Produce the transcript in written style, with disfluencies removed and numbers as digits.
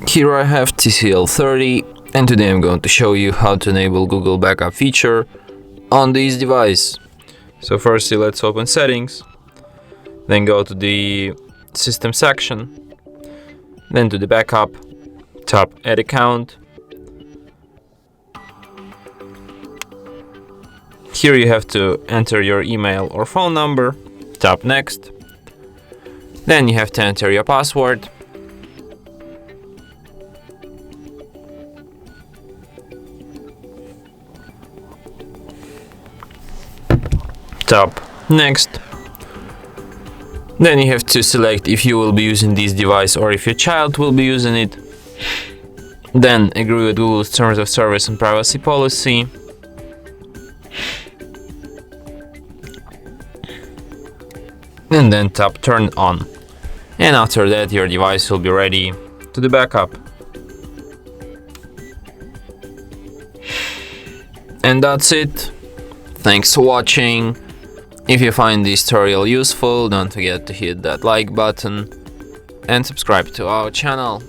Here I have TCL 30, and today I'm going to show you how to enable Google Backup feature on this device. So firstly, let's open Settings, then go to the System section, then to the Backup, tap Add Account. Here you have to enter your email or phone number, tap Next. Then you have to enter your password. Tap Next. Then you have to select if you will be using this device or if your child will be using it. Then agree with Google's terms of service and privacy policy. And then tap Turn On. And after that your device will be ready to the backup. And that's it. Thanks for watching. If you find this tutorial useful, don't forget to hit that like button and subscribe to our channel.